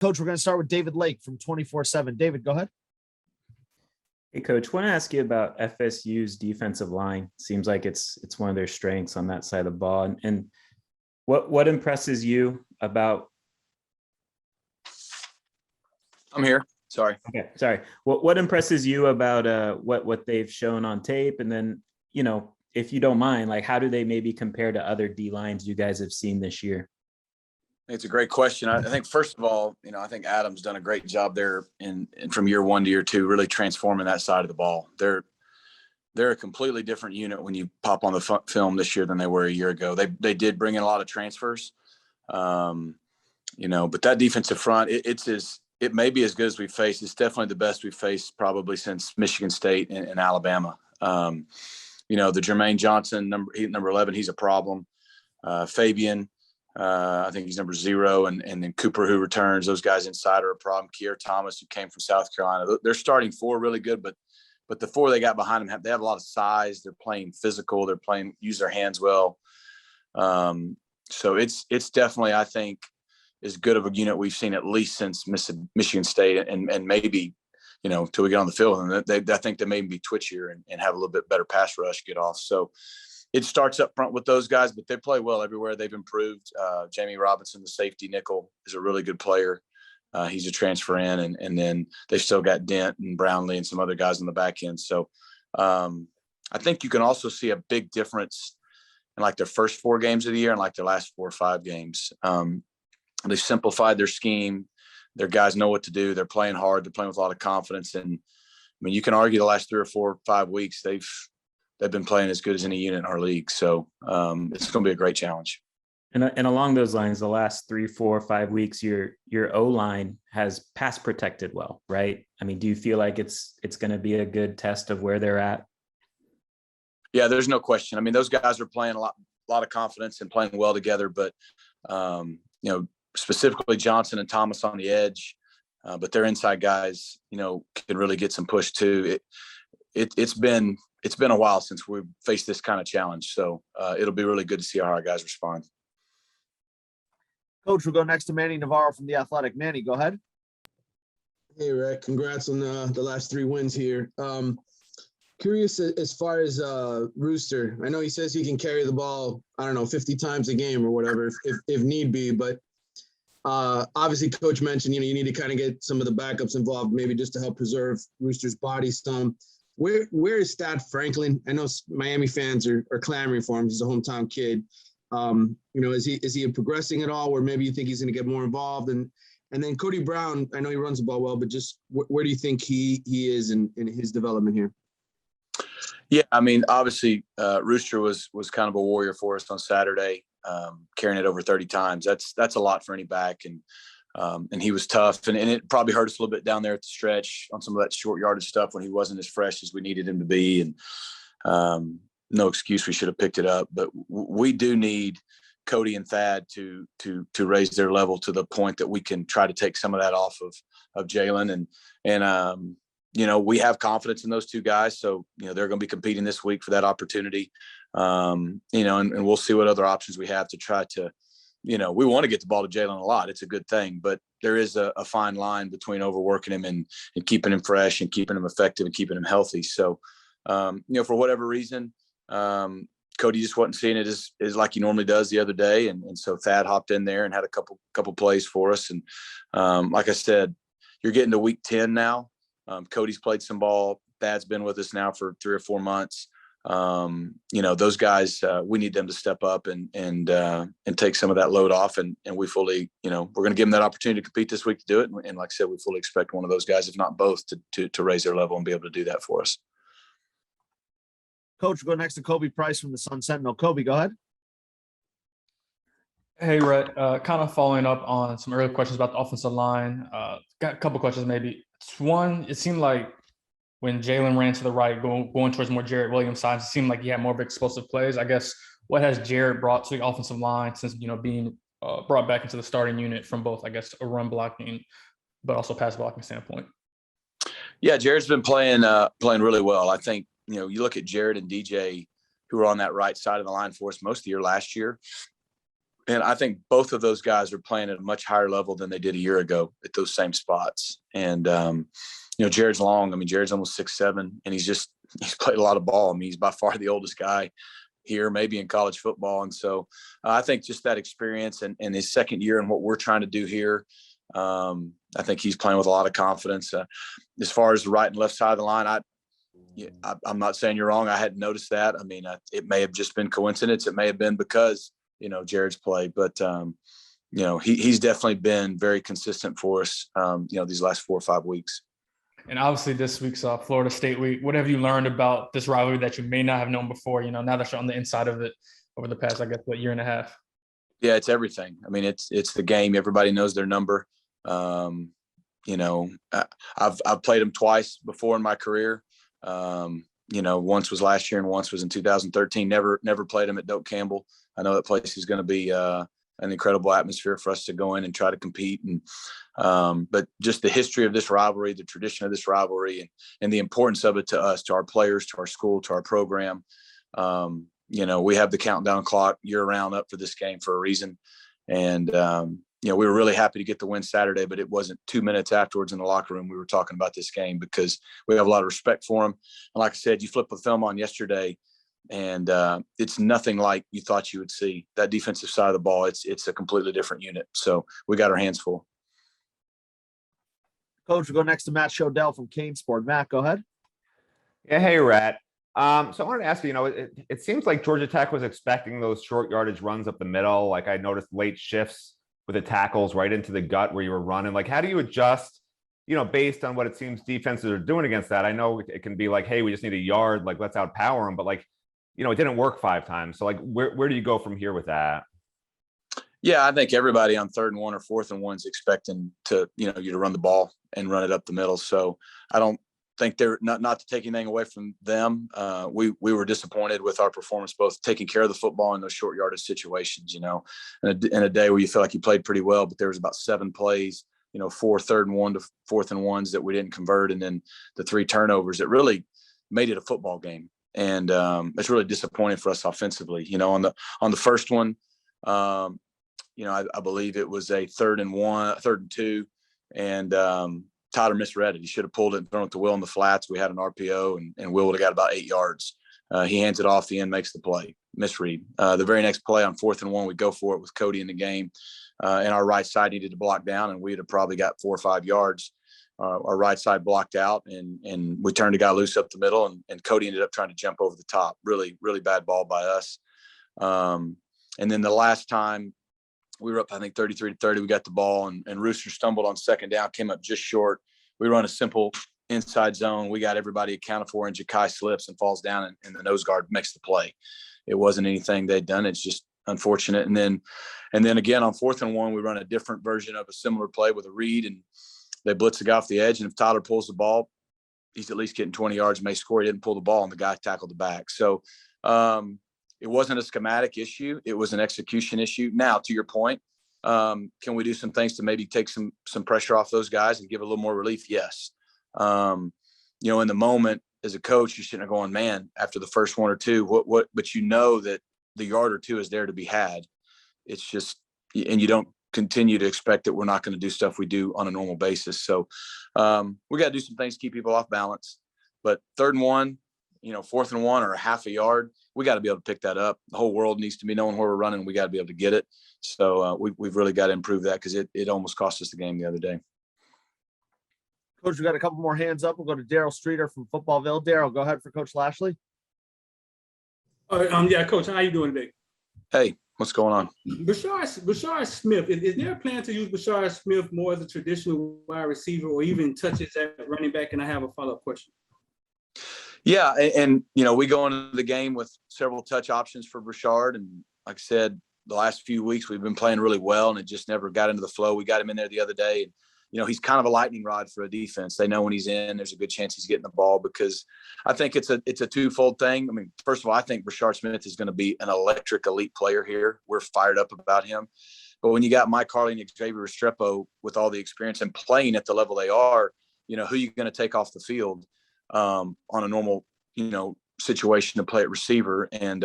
Coach, we're going to start with David Lake from 24/7. David, go ahead. Hey, Coach, want to ask you about FSU's defensive line. Seems like it's one of their strengths on that side of the ball. And what impresses you about? I'm here. Sorry. Okay, sorry. What impresses you about what they've shown on tape? And then, if you don't mind, like, how do they maybe compare to other D lines you guys have seen this year? It's a great question. I think first of all, I think Adam's done a great job there in from year 1 to year 2, really transforming that side of the ball. They're a completely different unit when you pop on the film this year than they were a year ago. They did bring in a lot of transfers, but that defensive front, it may be as good as we've faced. It's definitely the best we've faced probably since Michigan State and Alabama. The Jermaine Johnson, number 11, he's a problem. Fabian, I think he's number 0, and then Cooper, who returns. Those guys inside are a problem. Kier Thomas, who came from South Carolina. They're starting 4 really good, but the 4 they got behind them, they have a lot of size. They're playing physical. They're use their hands well. So it's definitely, I think, as good of a unit we've seen at least since Michigan State, and maybe, till we get on the field. And I think they may be twitchier and have a little bit better pass rush get off. So it starts up front with those guys, but they play well everywhere. They've improved. Jamie Robinson, the safety nickel, is a really good player. He's a transfer in, and then they've still got Dent and Brownlee and some other guys on the back end. So I think you can also see a big difference in like their first 4 games of the year and like their last 4 or 5 games. They've simplified their scheme. Their guys know what to do. They're playing hard. They're playing with a lot of confidence. And you can argue the last 3 or 4 or 5 weeks, they've been playing as good as any unit in our league. So it's going to be a great challenge. And along those lines, the last 3, 4, 5 weeks, your O-line has pass protected well, right? Do you feel like it's going to be a good test of where they're at? Yeah, there's no question. Those guys are playing a lot of confidence and playing well together, but specifically Johnson and Thomas on the edge, but their inside guys, can really get some push too. It's been a while since we've faced this kind of challenge. So it'll be really good to see how our guys respond. Coach, we'll go next to Manny Navarro from The Athletic. Manny, go ahead. Hey, Rhett, congrats on the last 3 wins here. Curious as far as Rooster. I know he says he can carry the ball, 50 times a game or whatever if need be, but obviously Coach mentioned, you need to kind of get some of the backups involved, maybe just to help preserve Rooster's body some. Where is Stat Franklin? I know Miami fans are clamoring for him. He's a hometown kid. Is he progressing at all, where maybe you think he's going to get more involved? And then Cody Brown, I know he runs the ball well, but just where do you think he is in his development here? Yeah, obviously Rooster was kind of a warrior for us on Saturday, carrying it over 30 times. That's a lot for any back, and he was tough, and it probably hurt us a little bit down there at the stretch on some of that short yardage stuff when he wasn't as fresh as we needed him to be. And no excuse, we should have picked it up, but we do need Cody and Thad to raise their level to the point that we can try to take some of that off of Jalen. And we have confidence in those 2 guys. So, they're going to be competing this week for that opportunity. And we'll see what other options we have to try to, we want to get the ball to Jalen a lot. It's a good thing, but there is a fine line between overworking him and keeping him fresh and keeping him effective and keeping him healthy. So, for whatever reason, Cody just wasn't seeing it as like he normally does the other day. And so Thad hopped in there and had a couple plays for us. And like I said, you're getting to week 10 now. Cody's played some ball. Thad's been with us now for 3 or 4 months. Those guys, we need them to step up and take some of that load off. And we fully, we're going to give them that opportunity to compete this week to do it. And like I said, we fully expect one of those guys, if not both, to raise their level and be able to do that for us. Coach, we'll go next to Kobe Price from the Sun Sentinel. Kobe, go ahead. Hey, Rhett, kind of following up on some earlier questions about the offensive line. Got a couple questions maybe. One, it seemed like when Jalen ran to the right, going towards more Jarrett Williams side, it seemed like he had more of explosive plays. I guess, what has Jarrett brought to the offensive line since, being brought back into the starting unit from both, I guess, a run blocking, but also pass blocking standpoint? Yeah, Jarrett's been playing really well. I think, you look at Jarrett and DJ, who were on that right side of the line for us most of the year last year. And I think both of those guys are playing at a much higher level than they did a year ago at those same spots. And, Jared's long. I mean, Jared's almost 6'7", and he's played a lot of ball. I mean, he's by far the oldest guy here, maybe in college football. And so I think just that experience and his second year and what we're trying to do here, I think he's playing with a lot of confidence. As far as the right and left side of the line, I'm not saying you're wrong. I hadn't noticed that. I mean, it may have just been coincidence. It may have been because, Jared's play, but, he's definitely been very consistent for us, these last 4 or 5 weeks. And obviously this week's Florida State week. What have you learned about this rivalry that you may not have known before, now that you're on the inside of it over the past, I guess, year and a half? Yeah, it's everything. I mean, it's the game. Everybody knows their number. I've played them twice before in my career. Once was last year and once was in 2013. Never played them at Doak Campbell. I know that place is going to be an incredible atmosphere for us to go in and try to compete. And but just the history of this rivalry, the tradition of this rivalry, and the importance of it to us, to our players, to our school, to our program. We have the countdown clock year round up for this game for a reason. And we were really happy to get the win Saturday, but it wasn't 2 minutes afterwards in the locker room we were talking about this game because we have a lot of respect for them. And like I said, you flip the film on yesterday, and it's nothing like you thought you would see. That defensive side of the ball, it's a completely different unit. So we got our hands full. Coach, we'll go next to Matt Shodell from Kane Sport. Matt, go ahead. Yeah, hey, Rhett. So I wanted to ask you, it seems like Georgia Tech was expecting those short yardage runs up the middle. Like I noticed late shifts with the tackles right into the gut where you were running. Like, how do you adjust, based on what it seems defenses are doing against that? I know it can be like, hey, we just need a yard, like let's outpower them. But like, it didn't work 5 times. So like, where do you go from here with that? Yeah, I think everybody on 3rd and 1 or 4th and 1 is expecting to, you to run the ball and run it up the middle. So I don't think they're not to take anything away from them. We were disappointed with our performance, both taking care of the football in those short yardage situations, in a day where you feel like you played pretty well, but there was about 7 plays, 4 3rd and 1 to 4th and 1s that we didn't convert. And then the 3 turnovers that really made it a football game. And it's really disappointing for us offensively, on the first one, I believe it was a 3rd and 2, and Tyler misread it. He should have pulled it and thrown it to Will in the flats. We had an RPO, and Will would have got about 8 yards. He hands it off. The end makes the play. Misread. The very next play on 4th and 1, we go for it with Cody in the game, and our right side needed to block down, and we'd have probably got 4 or 5 yards. Our right side blocked out, and we turned a guy loose up the middle, and Cody ended up trying to jump over the top. Really, really bad ball by us. And then the last time, we were up, I think, 33-30. We got the ball, and Rooster stumbled on 2nd down, came up just short. We run a simple inside zone. We got everybody accounted for, and Ja'Kai slips and falls down, and the nose guard makes the play. It wasn't anything they'd done. It's just unfortunate. And then again, on 4th and 1, we run a different version of a similar play with a read, and they blitz the guy off the edge. And if Tyler pulls the ball, he's at least getting 20 yards, may score. He didn't pull the ball, and the guy tackled the back. So it wasn't a schematic issue. It was an execution issue. Now, to your point, can we do some things to maybe take some pressure off those guys and give a little more relief? Yes. In the moment as a coach, you're sitting there going, man, after the first 1 or 2, what, but that the yard or 2 is there to be had. It's just, and you don't continue to expect that we're not going to do stuff we do on a normal basis. So we got to do some things to keep people off balance, but 3rd and 1, 4th and 1 or a half a yard, we got to be able to pick that up. The whole world needs to be knowing where we're running. We got to be able to get it. So we've really got to improve that because it almost cost us the game the other day. Coach, we got a couple more hands up. We'll go to Daryl Streeter from Footballville. Daryl, go ahead for Coach Lashlee. Yeah, Coach, how you doing today? Hey, what's going on? Bashard Smith, is there a plan to use Bashard Smith more as a traditional wide receiver or even touches at running back? And I have a follow-up question. Yeah, and we go into the game with several touch options for Bashard, and like I said, the last few weeks we've been playing really well, and it just never got into the flow. We got him in there the other day, and he's kind of a lightning rod for a defense. They know when he's in, there's a good chance he's getting the ball because I think it's a twofold thing. I mean, first of all, I think Bashard Smith is going to be an electric elite player here. We're fired up about him. But when you got Mike Harley and Xavier Restrepo with all the experience and playing at the level they are, who you going to take off the field on a normal, situation to play at receiver. And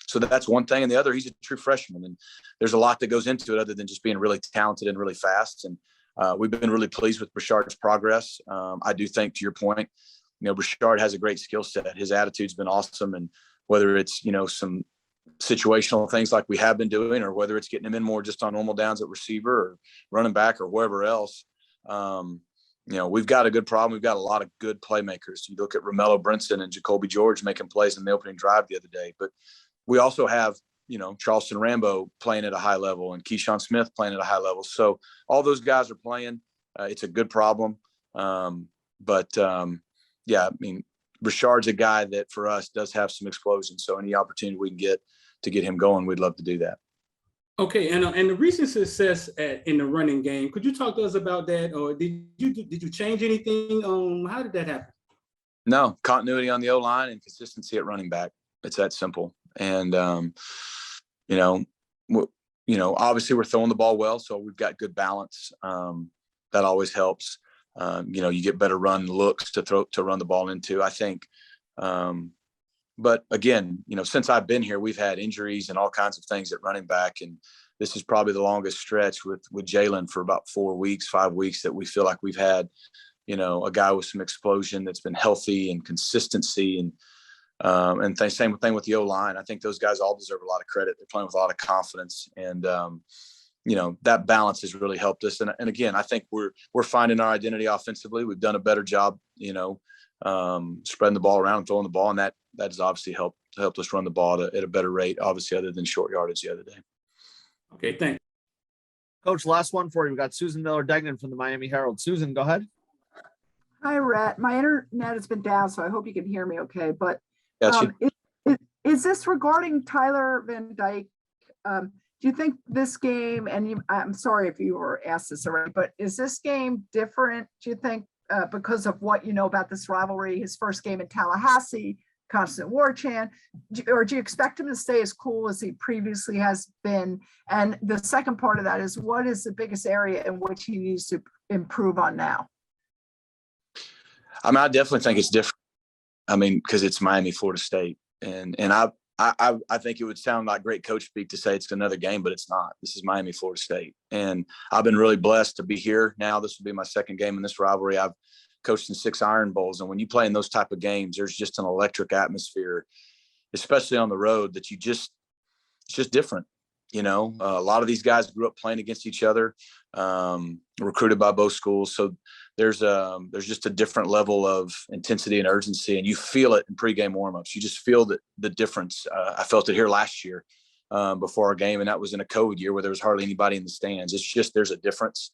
so that's one thing. And the other, he's a true freshman. And there's a lot that goes into it other than just being really talented and really fast. And we've been really pleased with Brashard's progress. I do think, to your point, Brashard has a great skill set. His attitude's been awesome. And whether it's, some situational things like we have been doing, or whether it's getting him in more just on normal downs at receiver or running back or wherever else, we've got a good problem. We've got a lot of good playmakers. You look at Romello Brinson and Jacoby George making plays in the opening drive the other day, but we also have, Charleston Rambo playing at a high level and Keyshawn Smith playing at a high level. So all those guys are playing. It's a good problem. Brashard's a guy that for us does have some explosion. So any opportunity we can get to get him going, we'd love to do that. Okay, and the recent success in the running game, could you talk to us about that, or did you change anything? How did that happen? No, continuity on the O-line and consistency at running back. It's that simple. And obviously we're throwing the ball well, so we've got good balance. That always helps. You get better run looks to run the ball into, I think. But again, since I've been here, we've had injuries and all kinds of things at running back. And this is probably the longest stretch with Jalen for about 4 weeks, 5 weeks that we feel like we've had, a guy with some explosion that's been healthy and consistency. And same thing with the O-line. I think those guys all deserve a lot of credit. They're playing with a lot of confidence. And, that balance has really helped us. And again, I think we're finding our identity offensively. We've done a better job, spreading the ball around and throwing the ball. And that has obviously helped us run the ball at a better rate, obviously, other than short yardage the other day. Okay, thanks. Coach, last one for you. We got Susan Miller-Degnan from the Miami Herald. Susan, go ahead. Hi, Rhett. My internet has been down, so I hope you can hear me okay. But Gotcha. Is this regarding Tyler Van Dyke? Do you think this game, and I'm sorry if you were asked this already, but is this game different, do you think, because of what you know about this rivalry, his first game in Tallahassee, constant war chant, or do you expect him to stay as cool as he previously has been? And the second part of that is, what is the biggest area in which he needs to improve on now? I definitely think it's different. Because it's Miami, Florida State. And I think it would sound like great coach speak to say it's another game, but it's not. This is Miami, Florida State. And I've been really blessed to be here now. This will be my second game in this rivalry. I've coached in 6 Iron Bowls. And when you play in those type of games, there's just an electric atmosphere, especially on the road, that it's just different. A lot of these guys grew up playing against each other, recruited by both schools. So there's just a different level of intensity and urgency, and you feel it in pregame warmups. You just feel the difference. I felt it here last year before our game, and that was in a COVID year where there was hardly anybody in the stands. It's just, there's a difference.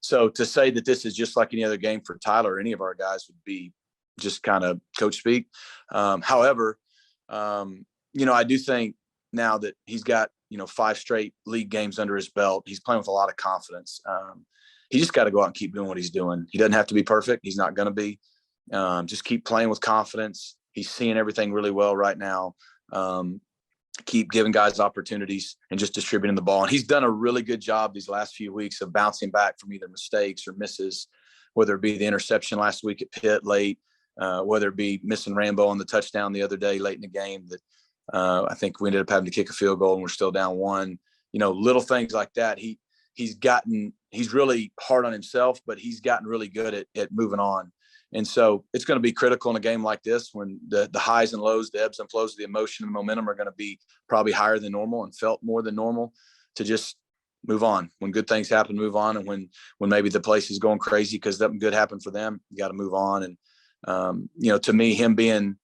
So to say that this is just like any other game for Tyler or any of our guys would be just kind of coach speak. However, I do think now that he's got, 5 straight league games under his belt, he's playing with a lot of confidence. He just got to go out and keep doing what he's doing. He doesn't have to be perfect. He's not going to be. Just keep playing with confidence. He's seeing everything really well right now. Keep giving guys opportunities and just distributing the ball. And he's done a really good job these last few weeks of bouncing back from either mistakes or misses, whether it be the interception last week at Pitt late, whether it be missing Rambo on the touchdown the other day late in the game that I think we ended up having to kick a field goal and we're still down 1. Little things like that. He's really hard on himself, but he's gotten really good at moving on. And so it's going to be critical in a game like this when the highs and lows, the ebbs and flows of the emotion and momentum are going to be probably higher than normal and felt more than normal, to just move on. When good things happen, move on. And when maybe the place is going crazy because something good happened for them, you got to move on. And, to me, him being,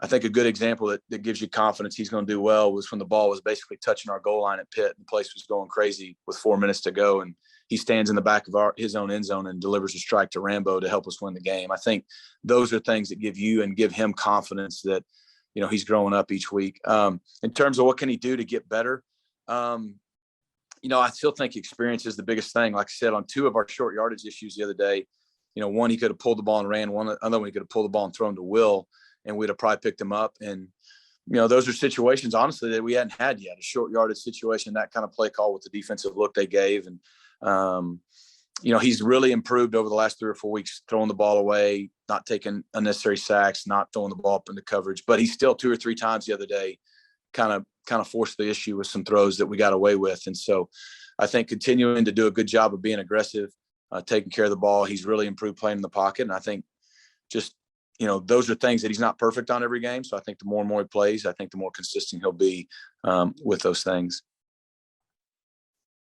I think, a good example that gives you confidence he's going to do well was when the ball was basically touching our goal line at Pitt and the place was going crazy with 4 minutes to go. And he stands in the back of his own end zone and delivers a strike to Rambo to help us win the game. I think those are things that give you and give him confidence that, he's growing up each week. In terms of what can he do to get better, I still think experience is the biggest thing. Like I said, on 2 of our short yardage issues the other day, one, he could have pulled the ball and ran. Another one, he could have pulled the ball and thrown to Will, and we'd have probably picked him up. And, those are situations, honestly, that we hadn't had yet. A short yardage situation, that kind of play call with the defensive look they gave. And you know, he's really improved over the last 3 or 4 weeks, throwing the ball away, not taking unnecessary sacks, not throwing the ball up into coverage. But he still 2 or 3 times the other day kind of forced the issue with some throws that we got away with. And so I think continuing to do a good job of being aggressive, taking care of the ball. He's really improved playing in the pocket. And I think just, you know, those are things that he's not perfect on every game. So I think the more and more he plays, I think the more consistent he'll be with those things.